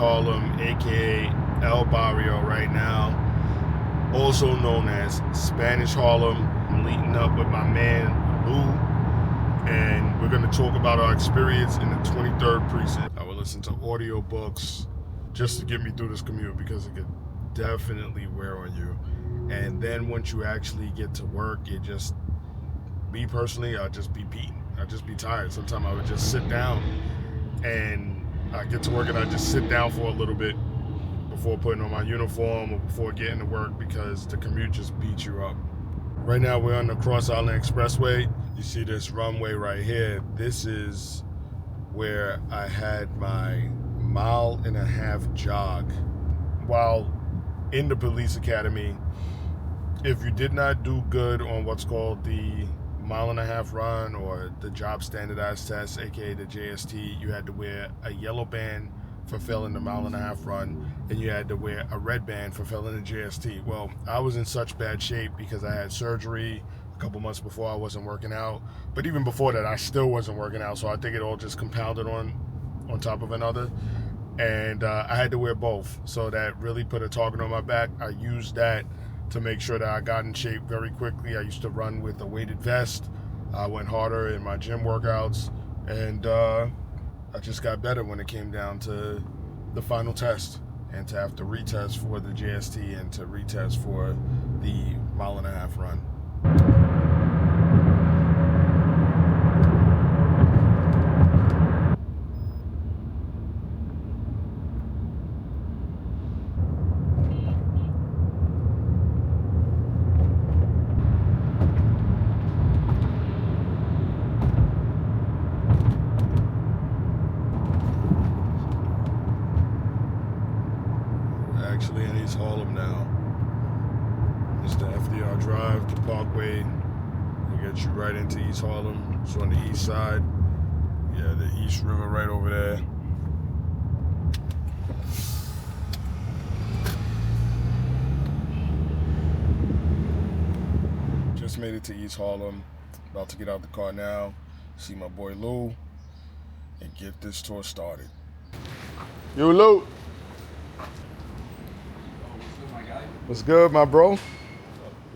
Harlem, aka El Barrio right now, also known as Spanish Harlem. I'm meeting up with my man Lou, and we're going to talk about our experience in the 23rd Precinct. I will listen to audiobooks just to get me through this commute because it could definitely wear on you. And then once you actually get to work, it just, me personally, I'll just be beaten. I'll just be tired. Sometimes I would just sit down and I get to work and I just sit down for a little bit before putting on my uniform or before getting to work because the commute just beats you up. Right now we're on the Cross Island Expressway. You see this runway right here. This is where I had my 1.5-mile jog while in the police academy. If you did not do good on what's called the 1.5-mile run or the job standardized test, aka the JST, you had to wear a yellow band for failing the 1.5-mile run, and you had to wear a red band for failing the JST. Well, I was in such bad shape because I had surgery a couple months before. I wasn't working out, but even before that I still wasn't working out, so I think it all just compounded on top of another, and I had to wear both, so that really put a target on my back. I used that to make sure that I got in shape very quickly. I used to run with a weighted vest. I went harder in my gym workouts, and I just got better when it came down to the final test and to have to retest for the JST and to retest for the 1.5-mile run. Actually in East Harlem now. It's the FDR Drive, the Parkway. It gets you right into East Harlem. It's on the east side. Yeah, the East River right over there. Just made it to East Harlem. About to get out the car now. See my boy Lou and get this tour started. Yo, Lou. What's good, my bro?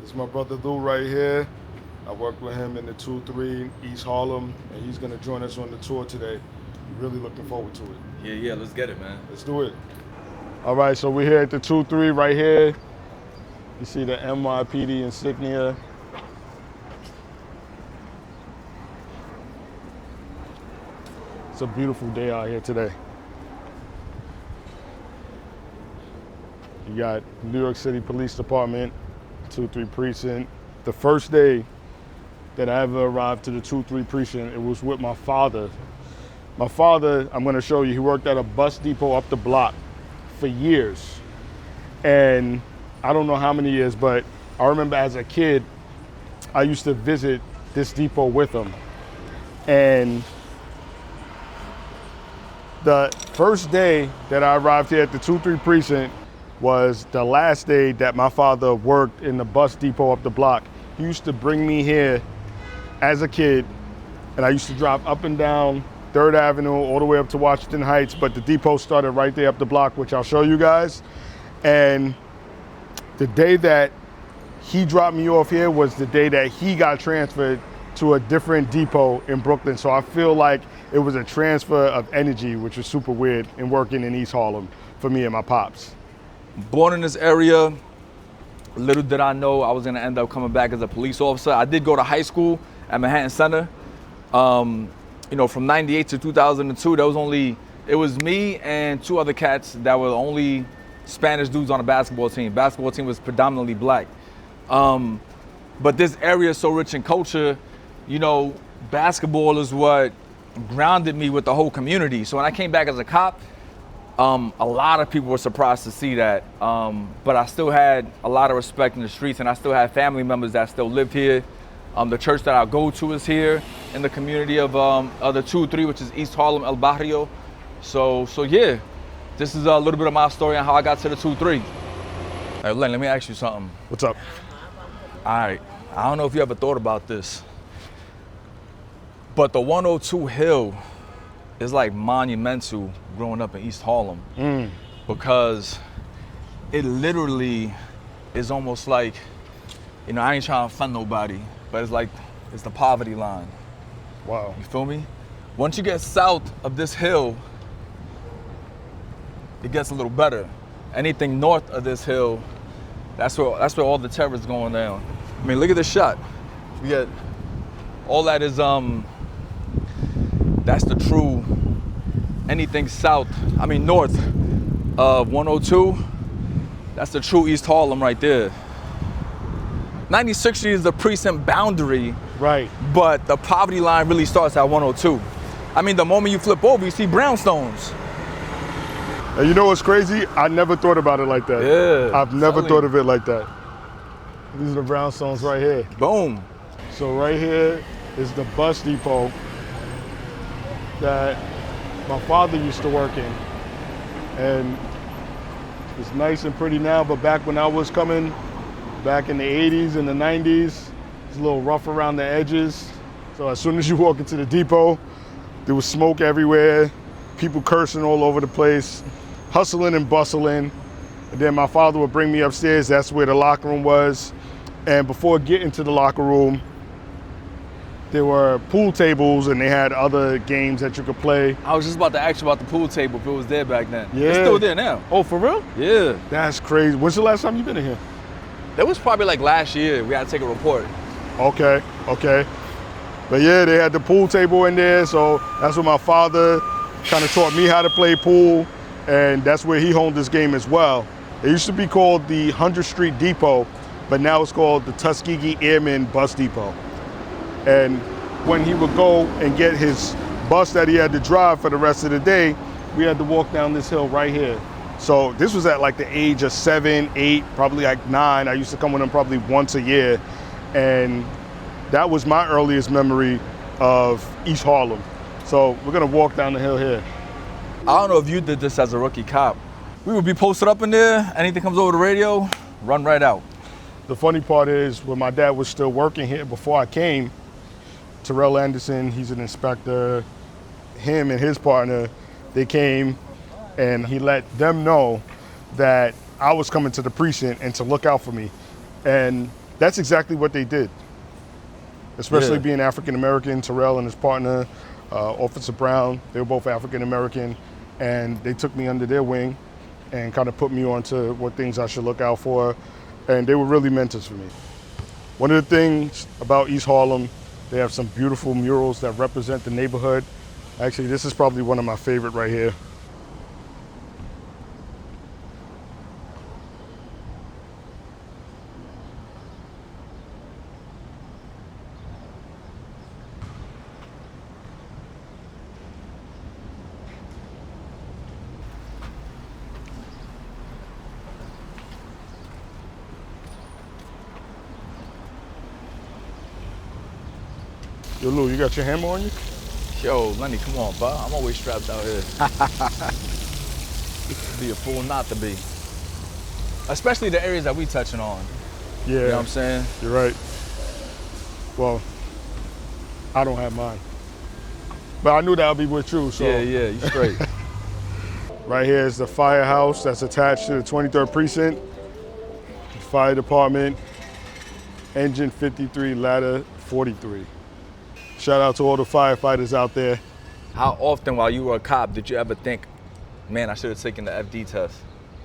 This is my brother Lou right here. I worked with him in the 2-3 East Harlem, and he's gonna join us on the tour today. Really looking forward to it. Yeah, let's get it, man. Let's do it. All right, so we're here at the 2-3 right here. You see the NYPD insignia. It's a beautiful day out here today. You got New York City Police Department, 2-3 Precinct. The first day that I ever arrived to the 2-3 Precinct, it was with my father. My father, I'm gonna show you, he worked at a bus depot up the block for years. And I don't know how many years, but I remember as a kid, I used to visit this depot with him. And the first day that I arrived here at the 2-3 Precinct was the last day that my father worked in the bus depot up the block. He used to bring me here as a kid, and I used to drive up and down 3rd Avenue all the way up to Washington Heights, but the depot started right there up the block, which I'll show you guys. And the day that he dropped me off here was the day that he got transferred to a different depot in Brooklyn. So I feel like it was a transfer of energy, which was super weird in working in East Harlem for me and my pops. Born in this area, little did I know I was gonna end up coming back as a police officer. I did go to high school at Manhattan Center. From 98 to 2002, it was me and 2 other cats that were the only Spanish dudes on the basketball team. Basketball team was predominantly black. But this area is so rich in culture, basketball is what grounded me with the whole community. So when I came back as a cop, a lot of people were surprised to see that. But I still had a lot of respect in the streets, and I still had family members that still lived here. The church that I go to is here in the community of the 2-3, which is East Harlem, El Barrio. So yeah, this is a little bit of my story on how I got to the 2-3. Hey, Len, let me ask you something. What's up? All right, I don't know if you ever thought about this, but the 102 Hill is like monumental growing up in East Harlem because it literally is almost like, I ain't trying to offend nobody, but it's like, it's the poverty line. Wow. You feel me? Once you get south of this hill, it gets a little better. Anything north of this hill, that's where all the terror is going down. I mean, look at this shot. You get, all that is, that's the true, anything south, north of 102, that's the true East Harlem right there. 96th Street is the precinct boundary, Right. but the poverty line really starts at 102. The moment you flip over, you see brownstones. And you know what's crazy? I never thought about it like that. Yeah. I've never thought of it like that. These are the brownstones right here. Boom. So right here is the bus depot that my father used to work in. And it's nice and pretty now, but back when I was coming, back in the 80s and the 90s, it's a little rough around the edges. So as soon as you walk into the depot, there was smoke everywhere, people cursing all over the place, hustling and bustling. And then my father would bring me upstairs, that's where the locker room was. And before getting to the locker room, there were pool tables and they had other games that you could play. I was just about to ask you about the pool table, if it was there back then. Yeah. It's still there now. Oh, for real? Yeah. That's crazy. When's the last time you been in here? That was probably like last year. We had to take a report. Okay. But yeah, they had the pool table in there, so that's where my father kind of taught me how to play pool, and that's where he honed his game as well. It used to be called the 100th Street Depot, but now it's called the Tuskegee Airmen Bus Depot. And when he would go and get his bus that he had to drive for the rest of the day, we had to walk down this hill right here. So this was at like the age of 7, 8, probably like 9. I used to come with him probably once a year. And that was my earliest memory of East Harlem. So we're gonna walk down the hill here. I don't know if you did this as a rookie cop. We would be posted up in there, anything comes over the radio, run right out. The funny part is when my dad was still working here before I came, Terrell Anderson, he's an inspector, him and his partner, they came and he let them know that I was coming to the precinct and to look out for me. And that's exactly what they did. Especially being African American, Terrell and his partner, Officer Brown, they were both African American, and they took me under their wing and kind of put me on to what things I should look out for, and they were really mentors for me. One of the things about East Harlem, they have some beautiful murals that represent the neighborhood. Actually, this is probably one of my favorite right here. Yo, Lou, you got your hammer on you? Yo, Lenny, come on, bro. I'm always strapped out here. Be a fool not to be. Especially the areas that we touching on. Yeah. You know what I'm saying? You're right. Well, I don't have mine. But I knew that would be with you, so. Yeah, you straight. Right here is the firehouse that's attached to the 23rd Precinct. The fire department, engine 53, ladder 43. Shout out to all the firefighters out there. How often while you were a cop did you ever think, man, I should have taken the FD test?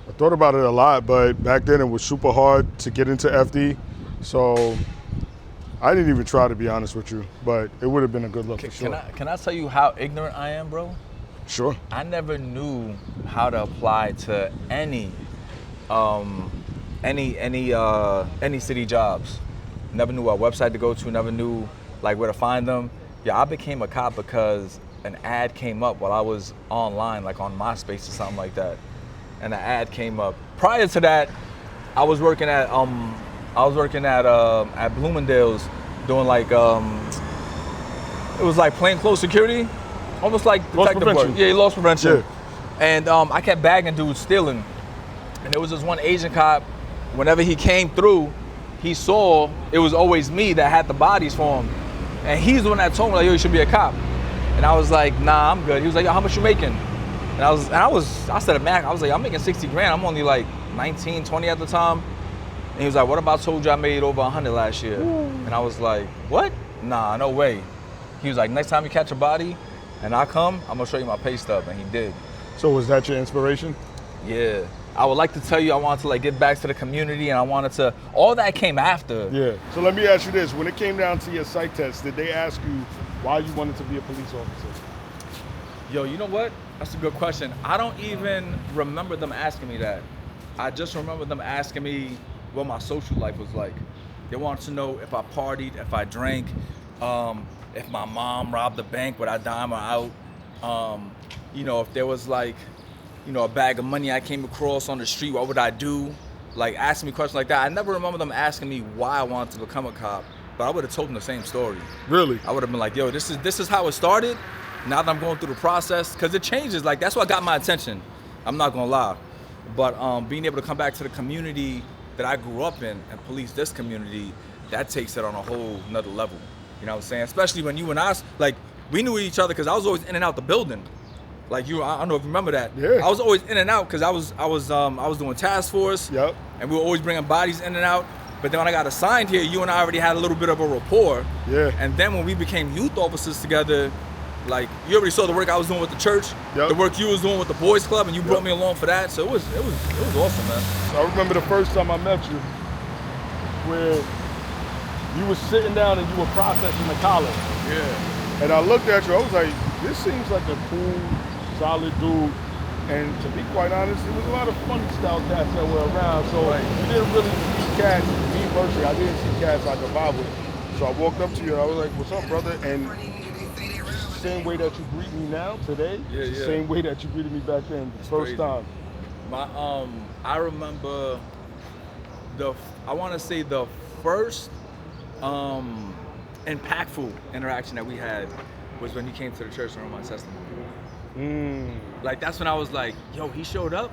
I thought about it a lot, but back then it was super hard to get into FD. So I didn't even try, to be honest with you, but it would have been a good look for sure. Can I tell you how ignorant I am, bro? Sure. I never knew how to apply to any city jobs. Never knew what website to go to, never knew like where to find them. Yeah, I became a cop because an ad came up while I was online, like on MySpace or something like that. And the ad came up. Prior to that, I was working at Bloomingdale's doing like it was like plainclothes security, almost like detective work. Yeah, loss prevention. Yeah. And I kept bagging dudes stealing. And there was this one Asian cop, whenever he came through, he saw it was always me that had the bodies for him. And he's the one that told me, like, yo, you should be a cop. And I was like, nah, I'm good. He was like, yo, how much you making? And I said a Mac, I was like, I'm making 60 grand. I'm only like 19, 20 at the time. And he was like, what about told you I made over 100 last year? Ooh. And I was like, what? Nah, no way. He was like, next time you catch a body and I come, I'm gonna show you my pay stub. And he did. So was that your inspiration? Yeah. I would like to tell you I wanted to like give back to the community, and I wanted to, all that came after. Yeah. So let me ask you this. When it came down to your psych test, did they ask you why you wanted to be a police officer? Yo, you know what? That's a good question. I don't even remember them asking me that. I just remember them asking me what my social life was like. They wanted to know if I partied, if I drank, if my mom robbed the bank, would I dime her out? You know, if there was like, you know, a bag of money I came across on the street, what would I do? Like asking me questions like that. I never remember them asking me why I wanted to become a cop, but I would have told them the same story. Really? I would have been like, yo, this is how it started. Now that I'm going through the process, because it changes. Like that's what got my attention. I'm not gonna lie, but being able to come back to the community that I grew up in and police this community, that takes it on a whole nother level. You know what I'm saying? Especially when you and I, like, we knew each other because I was always in and out the building. Like I don't know if you remember that. Yeah. I was always in and out because I was doing task force. Yep. And we were always bringing bodies in and out. But then when I got assigned here, you and I already had a little bit of a rapport. Yeah. And then when we became youth officers together, like you already saw the work I was doing with the church, the work you was doing with the boys club, and you brought me along for that. So it was awesome, man. I remember the first time I met you, where you were sitting down and you were processing the collar. Yeah. And I looked at you, I was like, this seems like a cool, solid dude. And to be quite honest, there was a lot of funny style cats that were around. So you didn't really see cats, me personally, I didn't see cats I could vibe with. So I walked up to you and I was like, what's up, brother? And same way that you greet me now today, same way that you greeted me back then, the first time. I remember I want to say the first impactful interaction that we had was when he came to the church and heard my testimony. Like that's when I was like, yo, he showed up?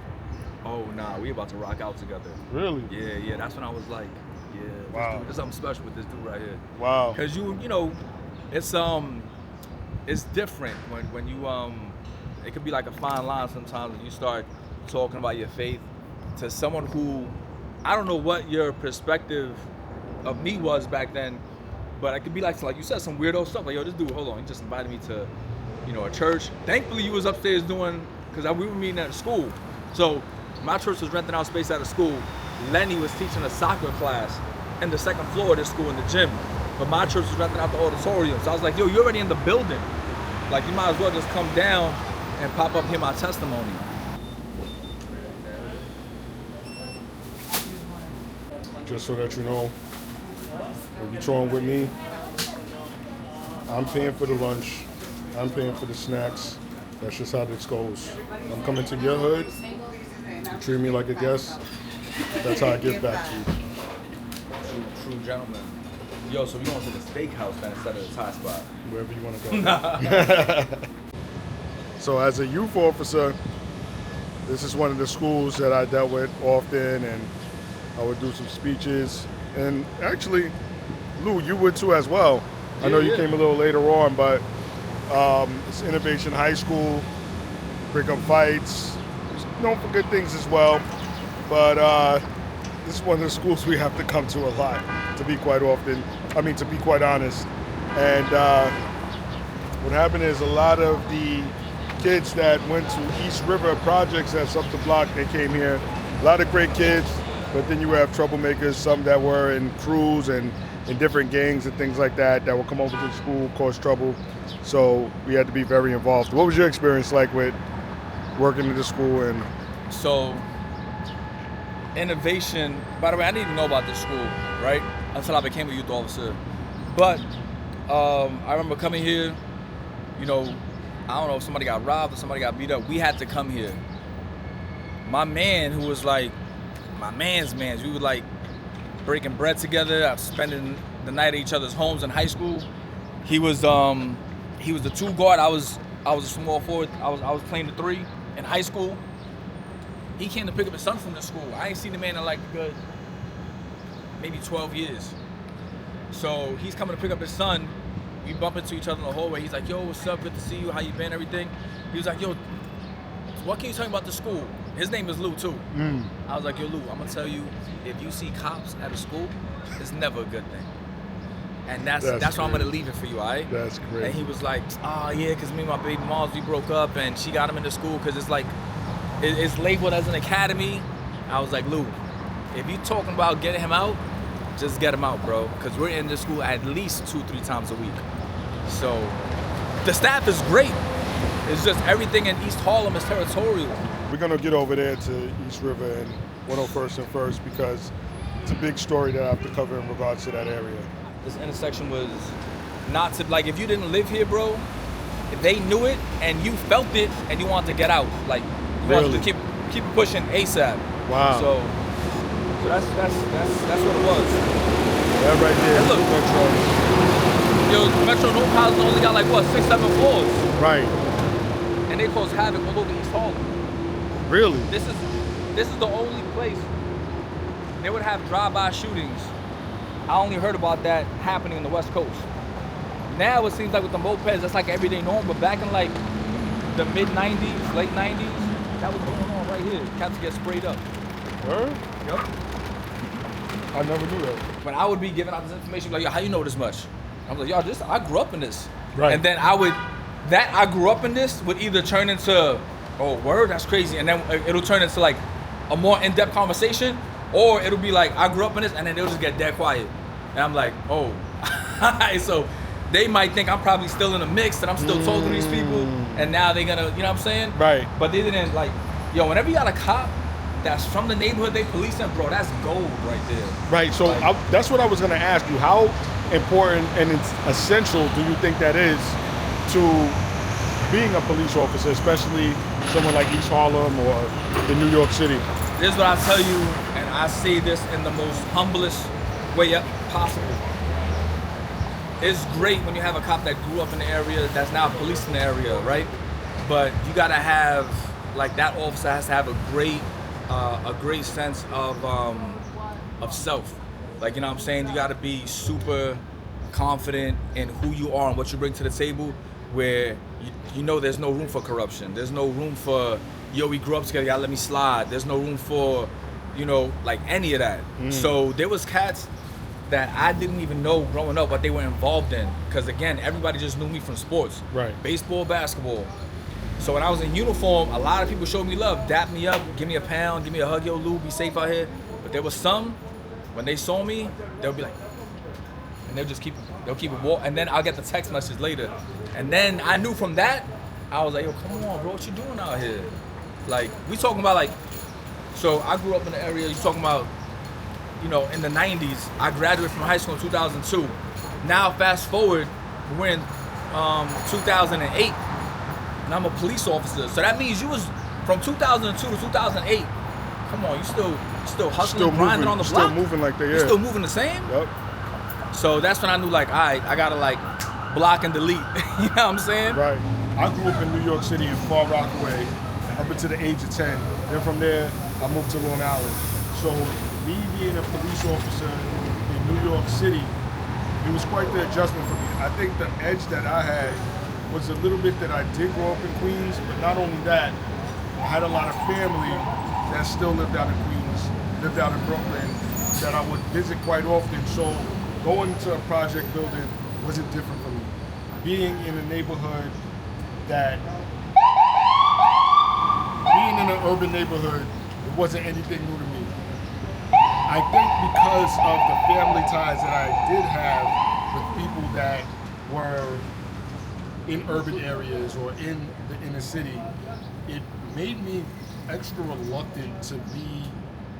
Oh nah, we about to rock out together. Really? Yeah, that's when I was like, yeah, wow, there's something special with this dude right here. Wow. Cause you know, it's different when you it could be like a fine line sometimes when you start talking about your faith to someone who, I don't know what your perspective of me was back then, but it could be like you said, some weirdo stuff. Like, yo, this dude, hold on, he just invited me to, you know, a church. Thankfully, you was upstairs doing, because we were meeting at school. So my church was renting out space at a school. Lenny was teaching a soccer class in the second floor of this school in the gym. But my church was renting out the auditorium. So I was like, yo, you're already in the building. Like, you might as well just come down and pop up, hear my testimony. Just so that you know, when you're touring with me, I'm paying for the lunch, I'm paying for the snacks. That's just how this goes. I'm coming to your hood, you treat me like a guest, that's how I give back to you. True gentleman. Yo, so we going to the steakhouse then instead of the Thai spot? Wherever you want to go. So as a youth officer, this is one of the schools that I dealt with often, and I would do some speeches. And actually, Lou, you would too as well. I know you came a little later on, but it's Innovation High School, break up fights, it's known for good things as well. But this is one of the schools we have to come to a lot, to be quite honest. And what happened is a lot of the kids that went to East River Projects, that's up the block, they came here. A lot of great kids, but then you have troublemakers, some that were in crews and in different gangs and things like that would come over to the school, cause trouble. So we had to be very involved. What was your experience like with working at the school? And so, Innovation, by the way, I didn't even know about this school, right? Until I became a youth officer. But I remember coming here, you know, I don't know if somebody got robbed or somebody got beat up. We had to come here. My man, who was like my man's, we were like breaking bread together, spending the night at each other's homes in high school. He was the two guard. I was a small forward. I was playing the three in high school. He came to pick up his son from the school. I ain't seen the man in like a good maybe 12 years. So he's coming to pick up his son. we bump into each other in the hallway. He's like, yo, what's up? Good to see you. How you been? Everything. He was like, yo, what can you tell me about the school? His name is Lou, too. I was like, yo, Lou, I'm going to tell you, if you see cops at a school, it's never a good thing. And that's why I'm going to leave it for you, all right? That's great. And he was like, oh, yeah, because me and my baby moms, we broke up, and she got him into school because it's like, it's labeled as an academy. I was like, Lou, if you talking about getting him out, just get him out, bro. Because we're in this school at least 2-3 times a week. So the staff is great. It's just everything in East Harlem is territorial. We're going to get over there to East River and 101st and First because it's a big story that I have to cover in regards to that area. This intersection was not to, like, if you didn't live here, bro, if they knew it and you felt it and you wanted to get out, like, you wanted to keep it pushing ASAP. Wow. So that's what it was. That right there. And look, Metro North House only got like what, 6-7 floors. Right. And they cause havoc all over East Harlem. Really? This is the only place they would have drive-by shootings. I only heard about that happening in the West Coast. Now it seems like with the mopeds, that's like everyday norm. But back in like the mid-90s, late 90s, that was going on right here. Cats get sprayed up. Word? Yep. I never knew that. When I would be giving out this information, like, yo, how you know this much? I was like, yo, I grew up in this. Right. And then I grew up in this would either turn into, oh, word, that's crazy. And then it'll turn into like a more in-depth conversation, or it'll be like, I grew up in this, and then they'll just get dead quiet. And I'm like, oh. So they might think I'm probably still in the mix, and I'm still talking to these people, and now they're gonna, you know what I'm saying? Right. But they didn't, like, yo, whenever you got a cop that's from the neighborhood they policing, bro, that's gold right there. Right, so Like, that's what I was going to ask you. How important and it's essential do you think that is to being a police officer, especially someone like East Harlem or in New York City? This is what I tell you, and I say this in the most humblest way possible. It's great when you have a cop that grew up in the area, that's now policing the area, right? But you gotta have, like, that officer has to have a great sense of self. Like, you know what I'm saying? You gotta be super confident in who you are and what you bring to the table, where you know there's no room for corruption. There's no room for, yo, we grew up together, y'all let me slide. There's no room for, you know, like any of that. So there was cats that I didn't even know growing up what they were involved in. Because again, everybody just knew me from sports. Right. Baseball, basketball. So when I was in uniform, a lot of people showed me love, dap me up, give me a pound, give me a hug, yo, Lou, be safe out here. But there was some, when they saw me, they'll be like, and they'll keep it walk. And then I'll get the text message later. And then I knew from that, I was like, yo, come on, bro, what you doing out here? Like, we talking about like, so I grew up in the area, you talking about, you know, in the 90s, I graduated from high school in 2002. Now, fast forward, we're in 2008, and I'm a police officer. So that means you was from 2002 to 2008. Come on, you still hustling, grinding on the block? Still moving like they are. You still moving the same? Yep. So that's when I knew, like, all right, I gotta like block and delete. You know what I'm saying? Right. I grew up in New York City in Far Rockaway up until the age of 10. Then from there, I moved to Long Island. So me being a police officer in New York City, it was quite the adjustment for me. I think the edge that I had was a little bit that I did grow up in Queens, but not only that, I had a lot of family that still lived out in Queens, lived out in Brooklyn, that I would visit quite often. So going to a project building wasn't different for me. Being in a neighborhood being in an urban neighborhood, it wasn't anything new to me. I think because of the family ties that I did have with people that were in urban areas or in the inner city, it made me extra reluctant to be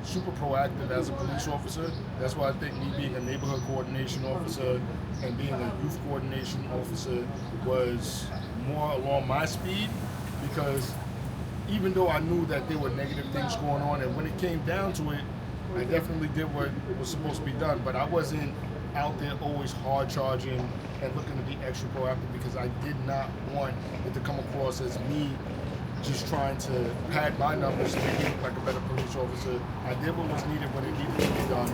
super proactive as a police officer. That's why I think me being a neighborhood coordination officer and being a youth coordination officer was more along my speed, because even though I knew that there were negative things going on, and when it came down to it, I definitely did what was supposed to be done, but I wasn't out there always hard charging and looking to be extra proactive, because I did not want it to come across as me just trying to pad my numbers to make me look like a better police officer. I did what was needed when it needed to be done,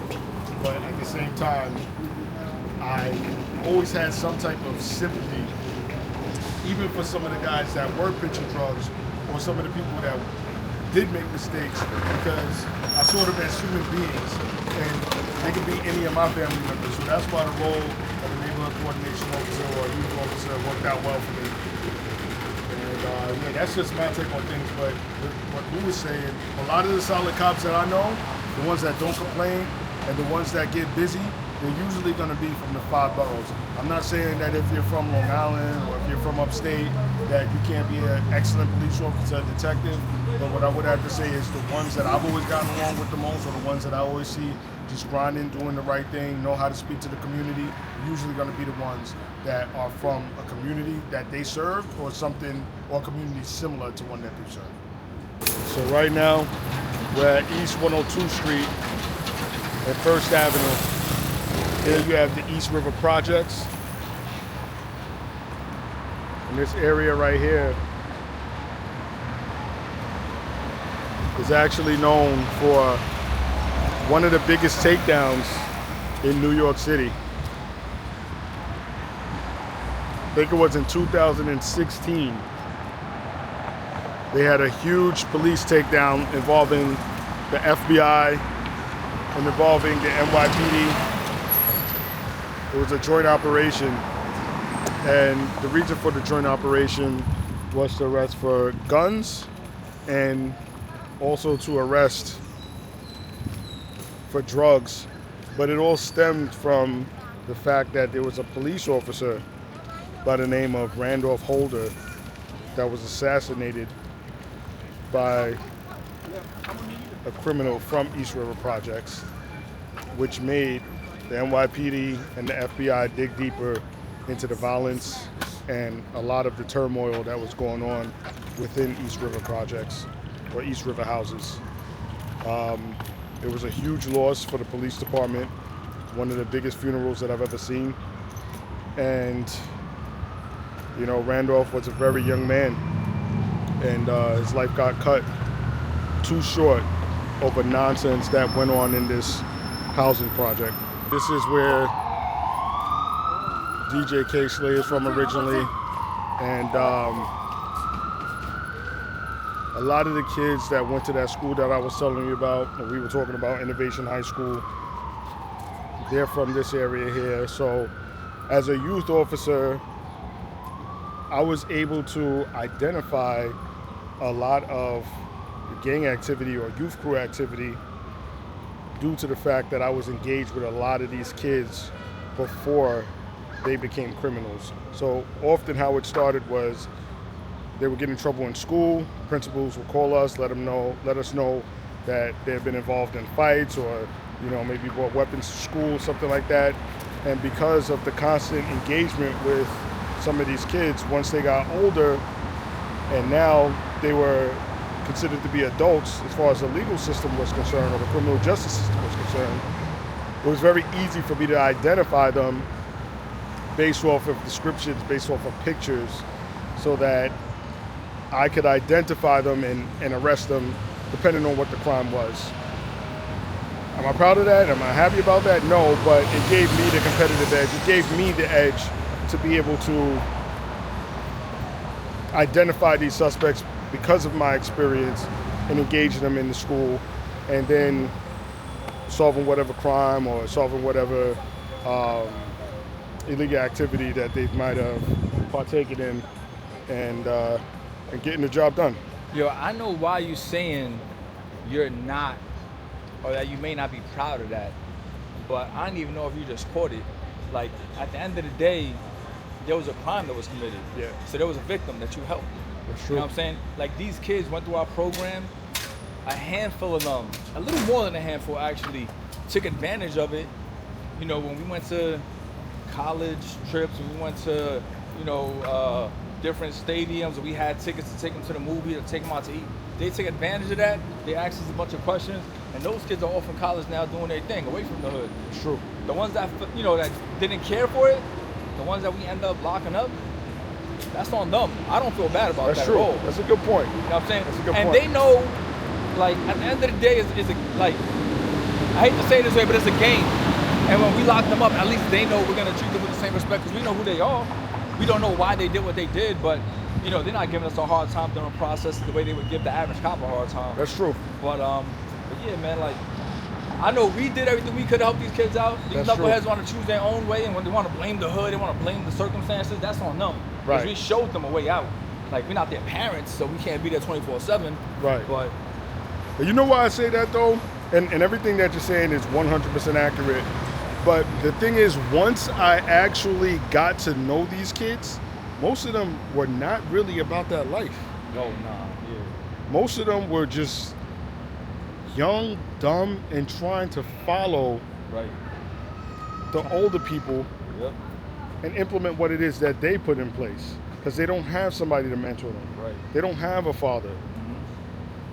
but at the same time, I always had some type of sympathy, even for some of the guys that were pitching drugs, or some of the people that did make mistakes, because I saw them as human beings, and they could be any of my family members. So that's why the role of the neighborhood coordination officer or youth officer worked out well for me. And yeah, that's just my take on things. But what Lou was saying, a lot of the solid cops that I know, the ones that don't complain and the ones that get busy, they're usually going to be from the 5 boroughs. I'm not saying that if you're from Long Island or if you're from upstate that you can't be an excellent police officer, detective, but what I would have to say is the ones that I've always gotten along with the most, or the ones that I always see just grinding, doing the right thing, know how to speak to the community, usually going to be the ones that are from a community that they serve, or something, or a community similar to one that they serve. So right now, we're at East 102nd Street and First Avenue. Here you have the East River Projects. And this area right here is actually known for one of the biggest takedowns in New York City. I think it was in 2016. They had a huge police takedown involving the FBI and involving the NYPD. It was a joint operation, and the reason for the joint operation was to arrest for guns and also to arrest for drugs. But it all stemmed from the fact that there was a police officer by the name of Randolph Holder that was assassinated by a criminal from East River Projects, which made the NYPD and the FBI dig deeper into the violence and a lot of the turmoil that was going on within East River Projects, or East River houses. It was a huge loss for the police department, one of the biggest funerals that I've ever seen. And, you know, Randolph was a very young man, and his life got cut too short over nonsense that went on in this housing project. This is where DJ K-Slay is from originally, and a lot of the kids that went to that school that I was telling you about, and we were talking about Innovation High School, they're from this area here. So as a youth officer, I was able to identify a lot of gang activity or youth crew activity due to the fact that I was engaged with a lot of these kids before they became criminals. So often how it started was they would get in trouble in school, principals would call us, let us know that they had been involved in fights, or, you know, maybe brought weapons to school, something like that. And because of the constant engagement with some of these kids, once they got older and now they were considered to be adults as far as the legal system was concerned, or the criminal justice system was concerned, it was very easy for me to identify them based off of descriptions, based off of pictures, so that I could identify them and arrest them depending on what the crime was. Am I proud of that? Am I happy about that? No, but it gave me the competitive edge. It gave me the edge to be able to identify these suspects because of my experience and engaging them in the school, and then solving whatever crime or solving whatever illegal activity that they might have partaken in, and getting the job done. Yo, I know why you're saying you're not, or that you may not be proud of that, but I don't even know if you just caught it. Like, at the end of the day, there was a crime that was committed. Yeah. So there was a victim that you helped. That's true. You know what I'm saying? Like, these kids went through our program, a handful of them, a little more than a handful actually, took advantage of it. You know, when we went to college trips, when we went to, you know, different stadiums, we had tickets to take them to the movie, to take them out to eat. They took advantage of that. They asked us a bunch of questions, and those kids are off in college now doing their thing, away from the hood. It's true. The ones that, you know, that didn't care for it, the ones that we end up locking up, that's on them. I don't feel bad about that true. at all. That's a good point. You know what I'm saying? That's a good and point. they know, like, at the end of the day, it's a, like, I hate to say it this way, but it's a game. And when we lock them up, at least they know we're gonna treat them with the same respect because we know who they are. We don't know why they did what they did, but you know, they're not giving us a hard time during the process the way they would give the average cop a hard time. That's true. But yeah, man, like, I know we did everything we could to help these kids out. These knuckleheads want to choose their own way, and when they want to blame the hood, they want to blame the circumstances, that's on them. Because we showed them a way out. Like, we're not their parents, so we can't be there 24/7. Right. But you know why I say that, though? And everything that you're saying is 100% accurate. But the thing is, once I actually got to know these kids, most of them were not really about that life. Oh, nah, yeah. Most of them were just young, dumb, and trying to follow the older people and implement what it is that they put in place. Because they don't have somebody to mentor them. Right. They don't have a father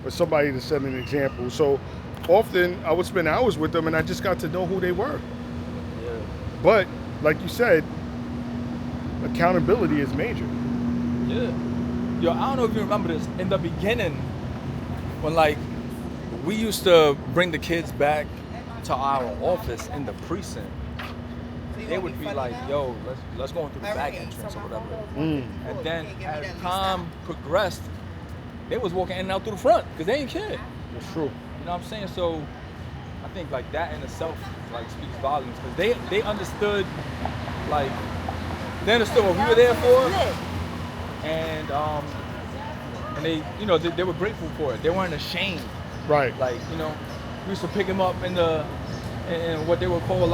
or somebody to set an example. So often I would spend hours with them and I just got to know who they were. Yeah. But like you said, accountability is major. Yeah. Yo, I don't know if you remember this. In the beginning, when like we used to bring the kids back to our office in the precinct, they would be like, yo, let's go through the back entrance or whatever. And then as time progressed, they was walking in and out through the front because they didn't care. That's true. You know what I'm saying? So I think like that in itself like speaks volumes because they understood what we were there for, and they, you know, they were grateful for it. They weren't ashamed. Right. Like, you know, we used to pick them up in what they would call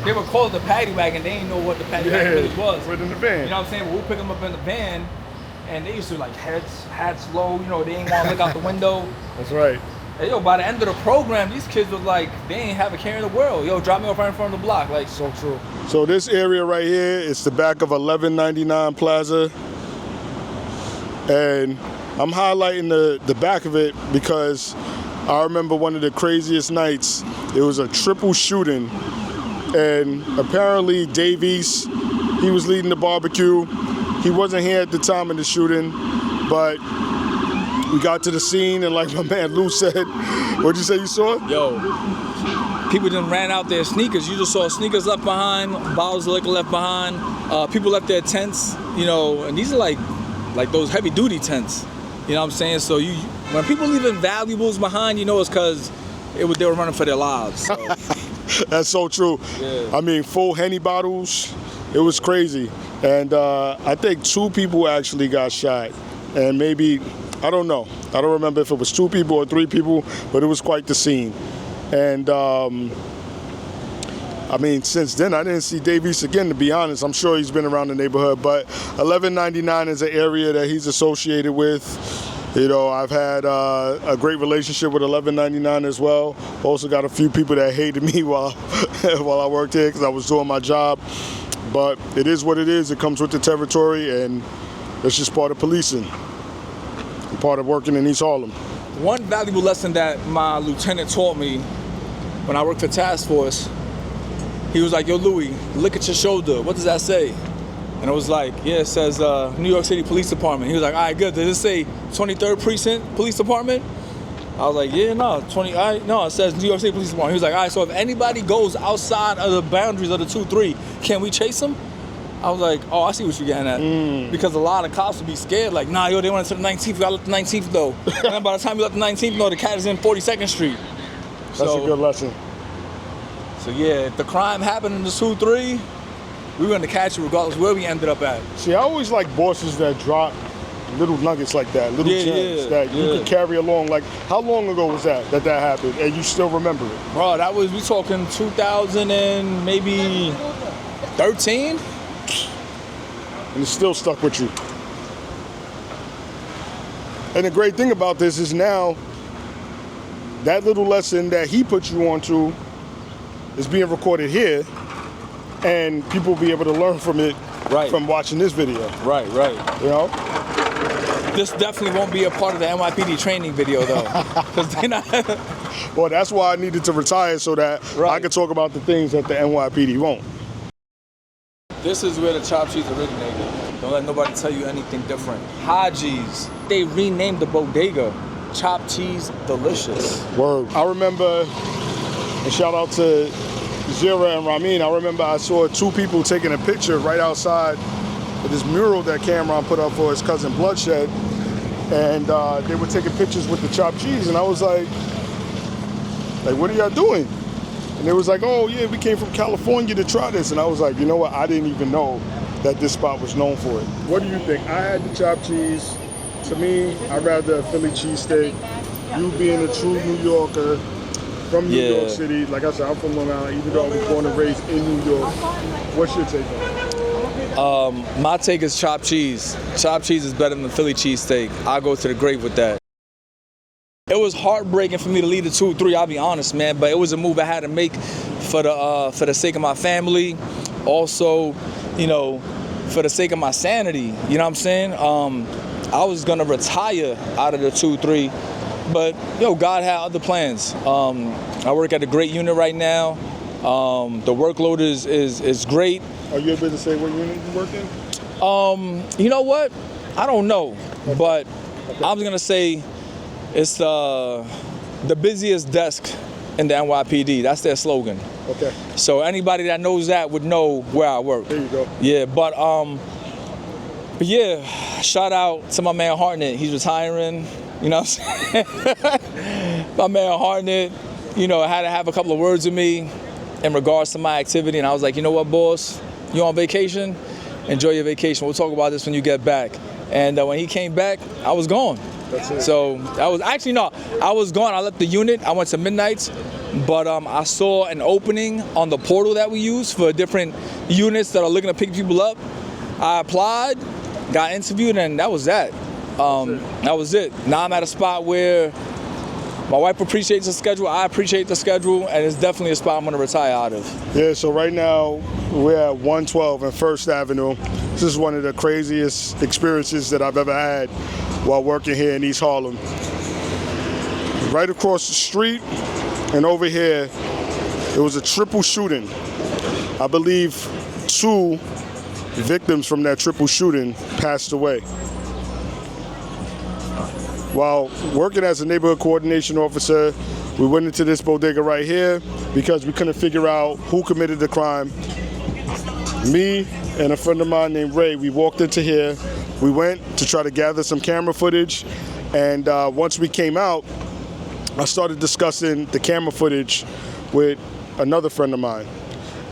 they would call it the paddy wagon. They didn't know what the paddy wagon really was. Put in the van. You know what I'm saying? But we'll pick them up in the van, and they used to like hats low. You know, they didn't want to look out the window. That's right. And, yo, by the end of the program, these kids was like, they ain't have a care in the world. Yo, drop me off right in front of the block. Like, so true. So this area right here is the back of 1199 Plaza, and I'm highlighting the back of it because I remember one of the craziest nights. It was a triple shooting, and apparently Dave East, he was leading the barbecue. He wasn't here at the time of the shooting, but we got to the scene, and like my man Lou said, what'd you say you saw? Yo, people done ran out their sneakers. You just saw sneakers left behind, bottles of liquor left behind. People left their tents, you know, and these are like those heavy duty tents. You know what I'm saying? So when people leaving valuables behind, you know it's because they were running for their lives. So. That's so true. Yeah. I mean, full Henny bottles, it was crazy. And I think 2 people actually got shot. And maybe, I don't know. I don't remember if it was 2 people or 3 people, but it was quite the scene. And I mean, since then, I didn't see Davies again, to be honest. I'm sure he's been around the neighborhood, but 1199 is an area that he's associated with. You know, I've had a great relationship with 1199 as well. Also got a few people that hated me while I worked here because I was doing my job. But it is what it is. It comes with the territory, and it's just part of policing, part of working in East Harlem. One valuable lesson that my lieutenant taught me when I worked for task force, he was like, yo, Louis, look at your shoulder. What does that say? And I was like, yeah, it says New York City Police Department. He was like, all right, good. Does it say 23rd Precinct Police Department? I was like, yeah, no, it says New York City Police Department. He was like, all right, so if anybody goes outside of the boundaries of the 2-3, can we chase them? I was like, oh, I see what you're getting at. Because a lot of cops would be scared, like, nah, yo, they went to the 19th, we gotta let the 19th know. And then by the time you let the 19th know, the cat is in 42nd Street. That's a good lesson. So yeah, if the crime happened in the 2-3, we were going to catch it regardless where we ended up at. See, I always like bosses that drop little nuggets like that, little gems that you could carry along. Like, how long ago was that happened, and you still remember it? Bro, we talking 2000 and maybe 13? And it's still stuck with you. And the great thing about this is now, that little lesson that he put you onto is being recorded here, and people will be able to learn from it from watching this video. Right. You know? This definitely won't be a part of the NYPD training video, though. Well, that's why I needed to retire, so that I could talk about the things that the NYPD won't. This is where the chopped cheese originated. Don't let nobody tell you anything different. Haji's, they renamed the bodega Chopped Cheese Delicious. Word. I remember, and shout out to Zira and Ramin, I remember I saw two people taking a picture right outside of this mural that Cameron put up for his cousin Bloodshed. And they were taking pictures with the chopped cheese. And I was like, what are y'all doing? And they was like, oh yeah, we came from California to try this. And I was like, you know what? I didn't even know that this spot was known for it. What do you think? I had the chopped cheese. To me, I'd rather a Philly cheesesteak. You being a true New Yorker from New York City, like I said, I'm from Long Island, even though I was born and raised in New York. What's your take on it? My take is chopped cheese. Chopped cheese is better than the Philly cheesesteak. I'll go to the grave with that. It was heartbreaking for me to leave the 2-3, I'll be honest, man, but it was a move I had to make for the sake of my family. Also, you know, for the sake of my sanity, you know what I'm saying? I was gonna retire out of the 2-3, but God had other plans. I work at a great unit right now. The workload is great. Are you able to say what unit you work in? You know what? I don't know, but I was gonna say it's the busiest desk in the NYPD. That's their slogan. Okay. So anybody that knows that would know where I work. There you go. Yeah, but yeah, shout out to my man Hartnett. He's retiring. You know what I'm saying? My man Hartnett, had to have a couple of words with me in regards to my activity, and I was like, you know what, boss? You on vacation? Enjoy your vacation. We'll talk about this when you get back. And when he came back, I was gone. That's it. So I was gone. I left the unit. I went to Midnights, but I saw an opening on the portal that we use for different units that are looking to pick people up. I applied, got interviewed, and that was that. That was it. Now I'm at a spot where my wife appreciates the schedule, I appreciate the schedule, and it's definitely a spot I'm going to retire out of. Yeah, so right now we're at 112 and First Avenue. This is one of the craziest experiences that I've ever had while working here in East Harlem. Right across the street and over here, it was a triple shooting. I believe 2 victims from that triple shooting passed away. While working as a neighborhood coordination officer, we went into this bodega right here because we couldn't figure out who committed the crime. Me and a friend of mine named Ray, we walked into here. We went to try to gather some camera footage, and once we came out, I started discussing the camera footage with another friend of mine.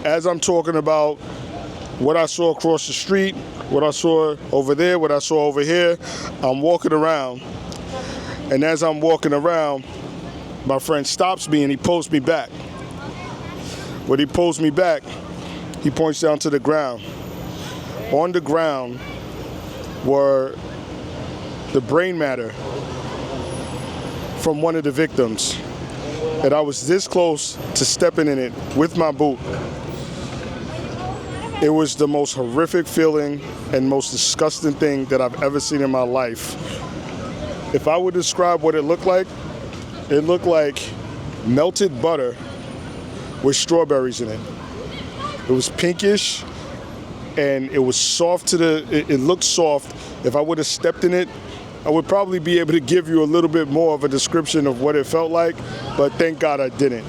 As I'm talking about what I saw across the street, what I saw over there, what I saw over here, I'm walking around. And as I'm walking around, my friend stops me and he pulls me back. When he pulls me back, he points down to the ground. On the ground were the brain matter from one of the victims. And I was this close to stepping in it with my boot. It was the most horrific feeling and most disgusting thing that I've ever seen in my life. If I would describe what it looked like melted butter with strawberries in it. It was pinkish and it was soft it looked soft. If I would have stepped in it, I would probably be able to give you a little bit more of a description of what it felt like, but thank God I didn't.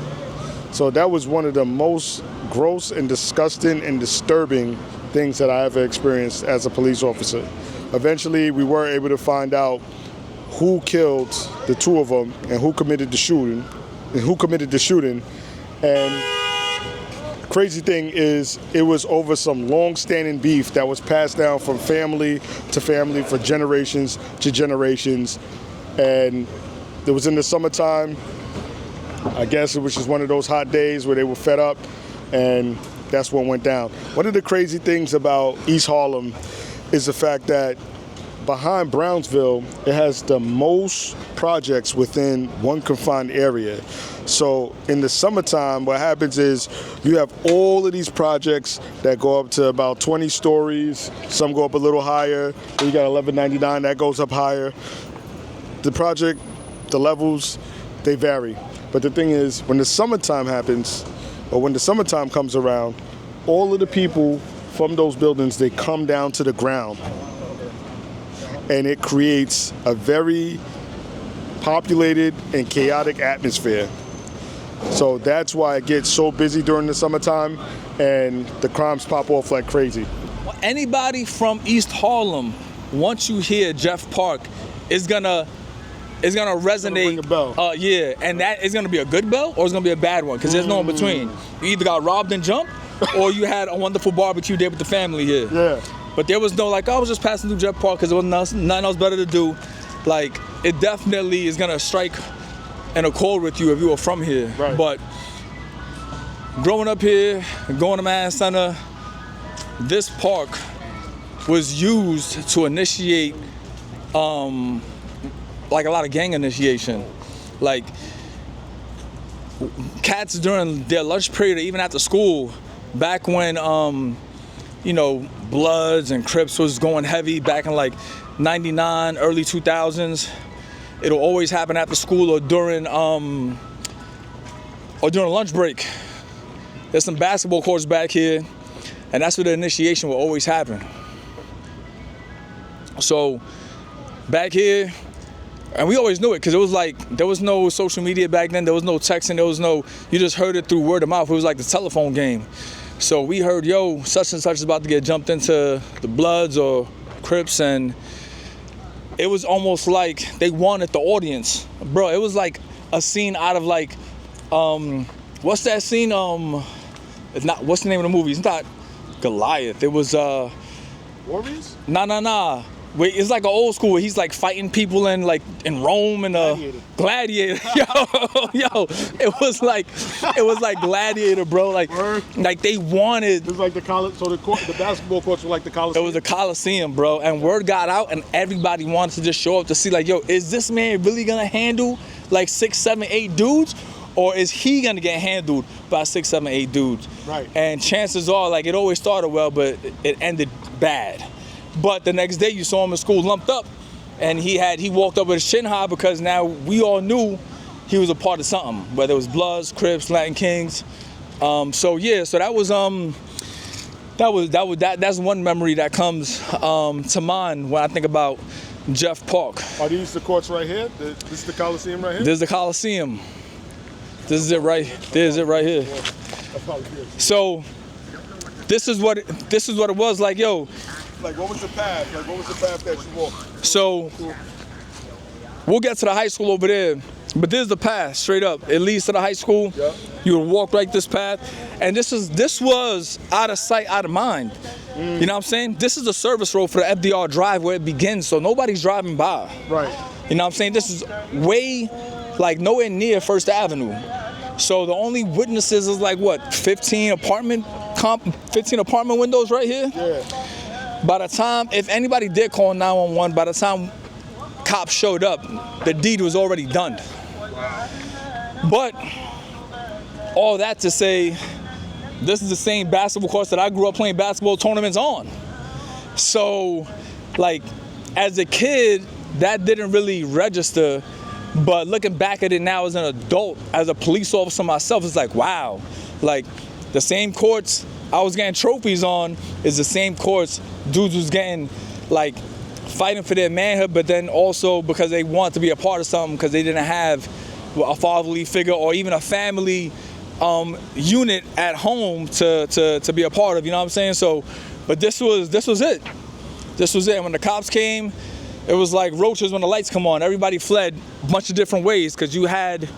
So that was one of the most gross and disgusting and disturbing things that I ever experienced as a police officer. Eventually, we were able to find out who killed the 2 of them and who committed the shooting. And crazy thing is, it was over some long-standing beef that was passed down from family to family for generations to generations. And it was in the summertime. I guess it was just one of those hot days where they were fed up, and that's what went down. One of the crazy things about East Harlem is the fact that behind Brownsville, it has the most projects within one confined area. So in the summertime, what happens is you have all of these projects that go up to about 20 stories. Some go up a little higher. Then you got 1199 that goes up higher. The levels, they vary. But the thing is, when the summertime happens, or when the summertime comes around, all of the people from those buildings, they come down to the ground. And it creates a very populated and chaotic atmosphere. So that's why it gets so busy during the summertime, and the crimes pop off like crazy. Anybody from East Harlem, once you hear Jeff Park, it's gonna resonate. Ring a bell. Yeah, and that is gonna be a good bell or it's gonna be a bad one, because there's no in between. You either got robbed and jumped, or you had a wonderful barbecue day with the family here. Yeah. But there was no like, I was just passing through Jeff Park because there was nothing else better to do. Like, it definitely is gonna strike an accord with you if you were from here. Right. But growing up here, going to Manhattan Center, this park was used to initiate like a lot of gang initiation. Like, cats during their lunch period or even after school, back when you know, Bloods and Crips was going heavy back in like 99, early 2000s. It'll always happen after school or during lunch break. There's some basketball courts back here, and that's where the initiation will always happen. So back here, and we always knew it because it was like, there was no social media back then, there was no texting, there was no, you just heard it through word of mouth. It was like the telephone game. So we heard, yo, such and such is about to get jumped into the Bloods or Crips, and it was almost like they wanted the audience. Bro, it was like a scene out of like, what's that scene? It's not, what's the name of the movie? It's not Goliath. It was, Warriors? Nah. Wait, it's like an old school where he's like fighting people in Rome and Gladiator. yo, it was like Gladiator, bro. Like they wanted. It was like the college. So the basketball courts were like the Coliseum. It was the Coliseum, bro. And word got out, and everybody wanted to just show up to see, like, yo, is this man really gonna handle like 6, 7, 8 dudes, or is he gonna get handled by 6, 7, 8 dudes? Right. And chances are, like, it always started well, but it ended bad. But the next day you saw him in school lumped up, and he walked up with his chin high because now we all knew he was a part of something, whether it was Bloods, Crips, Latin Kings. So that's one memory that comes to mind when I think about Jeff Park. Are these the courts right here? This is the Coliseum right here? This is the Coliseum. This is it right here. So this is what it was like, yo. Like, what was the path? Like, what was the path that you walked? So we'll get to the high school over there, but this is the path straight up. It leads to the high school. Yep. You would walk right this path, and this was out of sight, out of mind. You know what I'm saying? This is the service road for the FDR Drive where it begins, so nobody's driving by. Right. You know what I'm saying? This is way, like, nowhere near First Avenue. So the only witnesses is like what, 15 apartment windows right here? Yeah. By the time, if anybody did call 911, by the time cops showed up, the deed was already done. But all that to say, this is the same basketball course that I grew up playing basketball tournaments on. So, like, as a kid, that didn't really register. But looking back at it now as an adult, as a police officer myself, it's like, wow. Like, the same courts I was getting trophies on is the same courts dudes was getting, like, fighting for their manhood, but then also because they want to be a part of something because they didn't have a fatherly figure or even a family unit at home to be a part of, you know what I'm saying? So, but this was it. This was it. When the cops came, it was like roaches when the lights come on. Everybody fled a bunch of different ways because you had.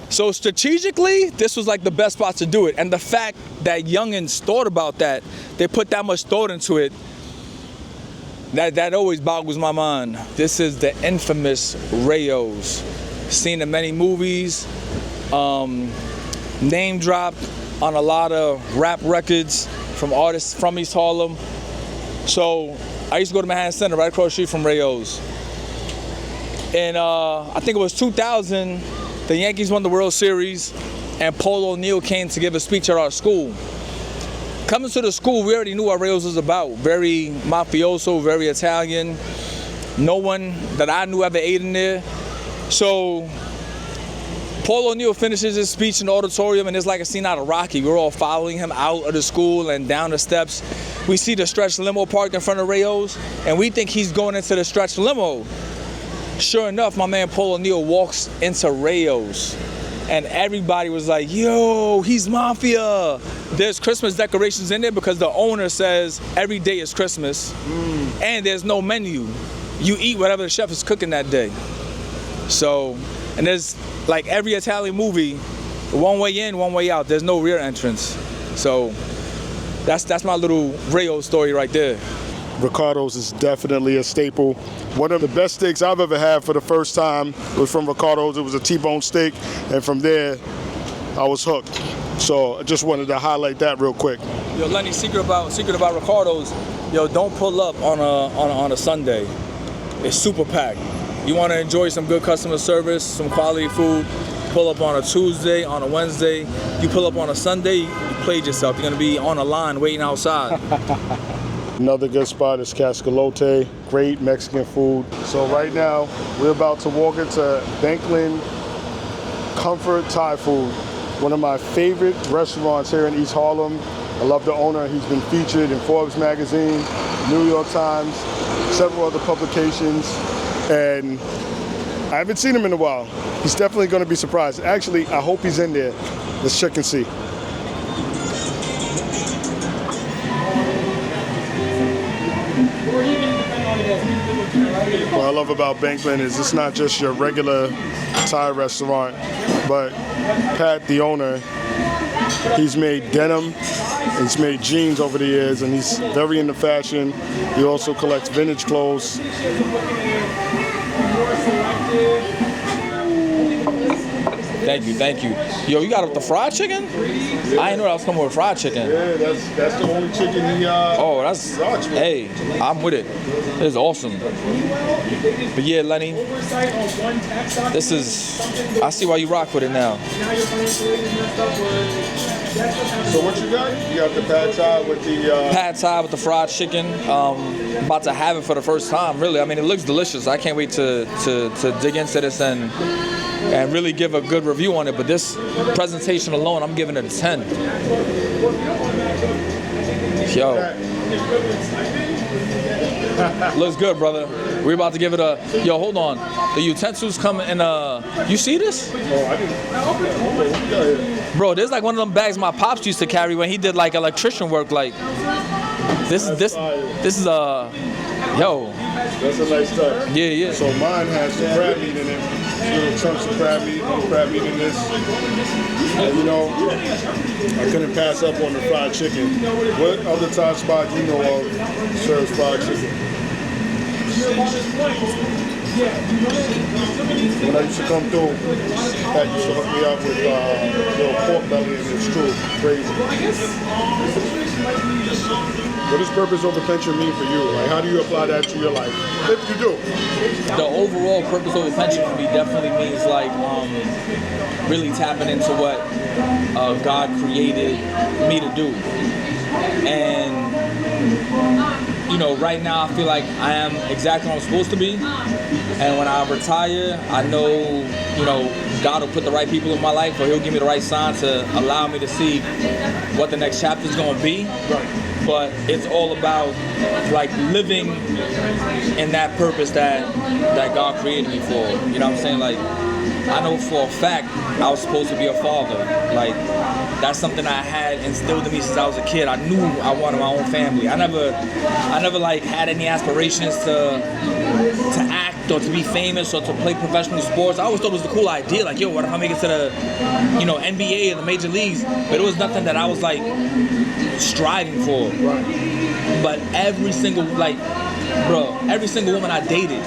So strategically, this was like the best spot to do it. And the fact that youngins thought about that, they put that much thought into it, that always boggles my mind. This is the infamous Rayos. Seen in many movies, name dropped on a lot of rap records from artists from East Harlem. So I used to go to Manhattan Center right across the street from Rayos. And I think it was 2000, the Yankees won the World Series, and Paul O'Neill came to give a speech at our school. Coming to the school, we already knew what Rayos was about. Very mafioso, very Italian. No one that I knew ever ate in there. So Paul O'Neill finishes his speech in the auditorium, and it's like a scene out of Rocky. We're all following him out of the school and down the steps. We see the stretch limo parked in front of Rayos, and we think he's going into the stretch limo. Sure enough, my man Paul O'Neill walks into Rayos. and everybody was like, yo, he's mafia. There's Christmas decorations in there because the owner says every day is Christmas, and there's no menu. You eat whatever the chef is cooking that day. So, and there's like every Italian movie, one way in, one way out. There's no rear entrance. So that's my little Rayo story right there. Ricardo's is definitely a staple. One of the best steaks I've ever had for the first time was from Ricardo's. It was a T-bone steak, and from there, I was hooked. So I just wanted to highlight that real quick. Yo, Lenny, secret about Ricardo's. Yo, don't pull up on a Sunday. It's super packed. You want to enjoy some good customer service, some quality food. Pull up on a Tuesday, on a Wednesday. You pull up on a Sunday, you played yourself. You're gonna be on a line waiting outside. Another good spot is Cascalote, great Mexican food. So right now, we're about to walk into Banklin Comfort Thai Food, one of my favorite restaurants here in East Harlem. I love the owner. He's been featured in Forbes magazine, New York Times, several other publications, and I haven't seen him in a while. He's definitely going to be surprised. Actually, I hope he's in there. Let's check and see. What I love about Banklin is it's not just your regular Thai restaurant, but Pat, the owner, he's made denim, he's made jeans over the years, and he's very into fashion. He also collects vintage clothes. Thank you. Yo, you got up the fried chicken? I didn't know that was coming with fried chicken. Yeah, that's the only chicken he Oh, that's, hey, I'm with it. This is awesome. But yeah, Lenny, this is, I see why you rock with it now. So what you got? You got the pad thai with the... Pad thai with the fried chicken. About to have it for the first time, really. I mean, it looks delicious. I can't wait to dig into this and really give a good review on it. But this presentation alone, I'm giving it a 10. Yo. Looks good, brother. We're about to give it a... Yo, hold on. The utensils come in You see this? Oh, I didn't... Bro, there's like one of them bags my pops used to carry when he did like electrician work. Like, this is yo. That's a nice touch. Yeah. So mine has some crab meat in it. Little chunks of crab meat in this. And you know, I couldn't pass up on the fried chicken. What other Thai spot you know of serves fried chicken? When I used to come through, Pat used to hook me up with little pork belly, and it's true, crazy. What does purpose over pension mean for you? Like, how do you apply that to your life? If you do. The overall purpose over pension for me definitely means like really tapping into what God created me to do. And you know, right now I feel like I am exactly what I'm supposed to be. And when I retire, I know, you know, God will put the right people in my life, or He'll give me the right sign to allow me to see what the next chapter is going to be. But it's all about like living in that purpose that God created me for. You know what I'm saying? Like, I know for a fact I was supposed to be a father. Like, that's something I had instilled in me since I was a kid. I knew I wanted my own family. I never like had any aspirations to act or to be famous or to play professional sports. I always thought it was a cool idea. Like, yo, what if I make it to the, you know, NBA and the major leagues? But it was nothing that I was like striving for. But every single woman I dated,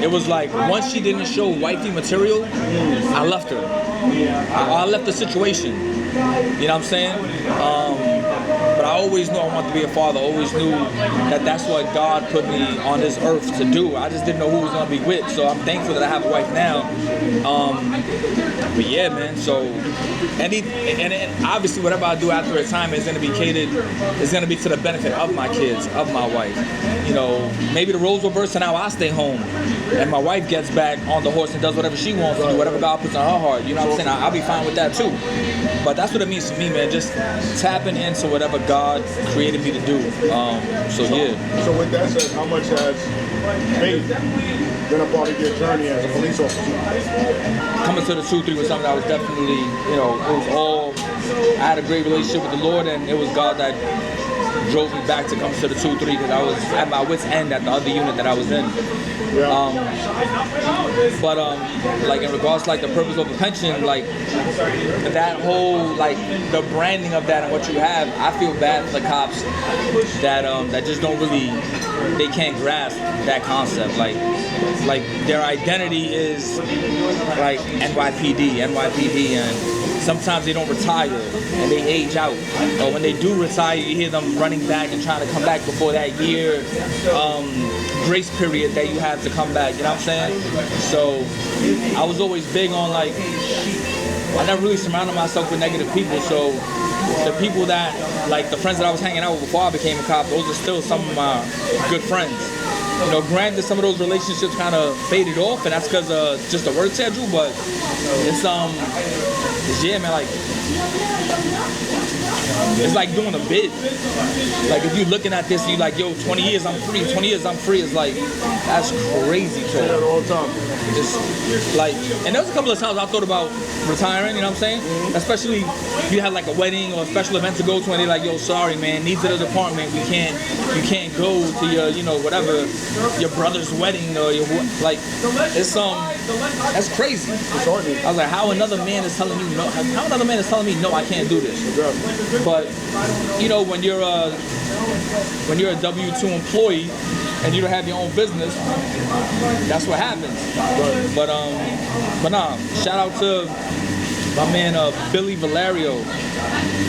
it was like once she didn't show wifey material, I left her. I left the situation. You know what I'm saying? But I always knew I wanted to be a father. I always knew that that's what God put me on this earth to do. I just didn't know who was going to be with. So I'm thankful that I have a wife now. But yeah, man. So, and obviously whatever I do after retirement is going to be catered. It's going to be to the benefit of my kids, of my wife. You know, maybe the roles reverse and now I stay home, and my wife gets back on the horse and does whatever she wants to do, whatever God puts on her heart. You know what I'm saying? I'll be fine with that too. But that's what it means to me, man. Just tapping into whatever God created me to do. So yeah. So with that said, how much has faith been a part of your journey as a police officer? Coming to the 2-3 was something that was definitely, it was all, I had a great relationship with the Lord, and it was God that drove me back to come to the 2-3 because I was at my wit's end at the other unit that I was in. Yeah. Like in regards to like the purpose of a pension, like that whole like the branding of that and what you have, I feel bad for the cops that just don't really, they can't grasp that concept. Like their identity is like NYPD, and sometimes they don't retire and they age out. Or when they do retire, you hear them running back and trying to come back before that year grace period that you have to come back, you know what I'm saying? So I was always big on like, I never really surrounded myself with negative people, so the people that, like the friends that I was hanging out with before I became a cop, those are still some of my good friends. You know, granted, some of those relationships kind of faded off, and that's because of just the work schedule, but it's yeah, man, like, it's like doing a bid. Like, if you're looking at this and you're like, yo, 20 years I'm free, 20 years I'm free, it's like, that's crazy talk. All the time. Just like, and there was a couple of times I thought about retiring, you know what I'm saying? Especially if you had like a wedding or a special event to go to and they're like, yo, sorry, man, needs of the department, you can't go to your, you know, whatever, your brother's wedding or your, like, it's that's crazy. I was like, how another man is telling you no, how another man is telling me no, I can't do this. But, you know, when you're a W-2 employee and you don't have your own business, that's what happens. But nah, shout out to my man Billy Valerio.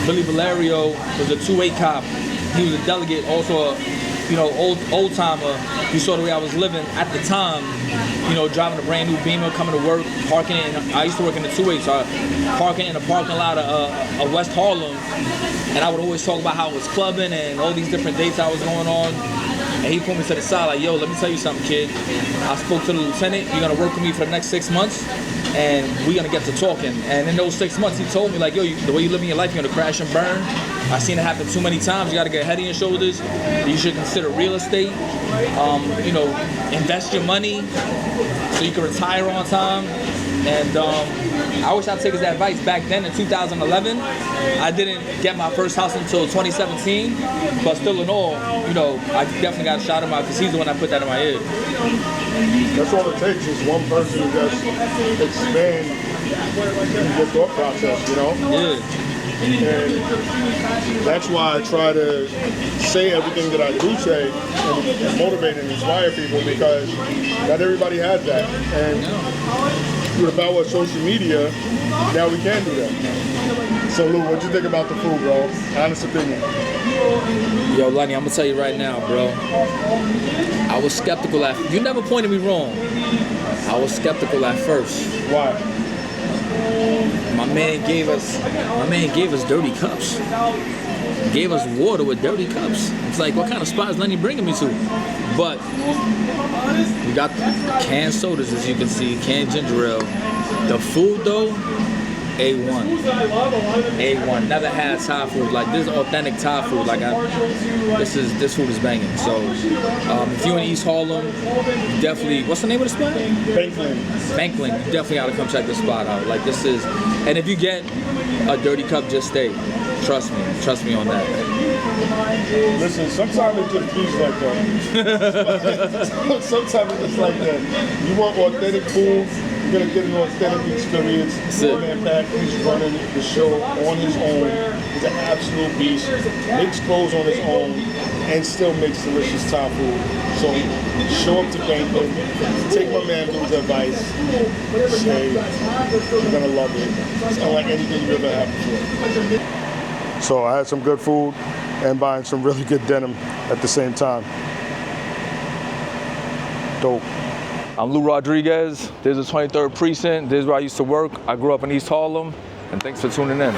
Billy Valerio was a 2-8 cop. He was a delegate, also a old timer. You saw the way I was living at the time, you know, driving a brand new Beamer, coming to work, parking it I used to work in the 2-8, so parking in the parking lot of West Harlem, and I would always talk about how I was clubbing and all these different dates I was going on. And he pulled me to the side like, yo, let me tell you something, kid. I spoke to the lieutenant. You're going to work with me for the next 6 months, and we're going to get to talking. And in those 6 months, he told me, like, yo, the way you live in your life, you're going to crash and burn. I've seen it happen too many times. You got to get a head on your shoulders. You should consider real estate. You know, invest your money so you can retire on time. And I wish I'd taken his advice back then in 2011. I didn't get my first house until 2017, but still in all, you know, I definitely got a shot him out because he's the one that put that in my head. That's all it takes is one person to just expand your thought process, you know? Yeah. And that's why I try to say everything that I do say and motivate and inspire people, because not everybody has that. And with the power of social media, now we can do that. So Lou, what'd you think about the food, bro? Honest opinion. Yo, Lenny, I'm gonna tell you right now, bro. I was skeptical you never pointed me wrong. I was skeptical at first. Why? My man gave us dirty cups. Gave us water with dirty cups. It's like, what kind of spot is Lenny bringing me to? But we got canned sodas, as you can see, canned ginger ale. The food though, A1. A1. Never had Thai food. Like, this is authentic Thai food. Like, this food is banging. So, if you're in East Harlem, definitely, what's the name of the spot? Bankland. You definitely gotta come check this spot out. Like, this is, and if you get a dirty cup, just stay. Trust me on that. Listen, sometimes it just feels like that. Sometimes it's just like that. You want authentic food, you're gonna get an authentic experience. Man Pat, he's running the show on his own. He's an absolute beast. Makes clothes on his own and still makes delicious Thai food. So show up to Bankland, take my man Lou's advice, stay. You're gonna love it. It's unlike anything you've ever had before. So I had some good food and buying some really good denim at the same time. Dope. I'm Lou Rodriguez. This is the 23rd Precinct. This is where I used to work. I grew up in East Harlem, and thanks for tuning in.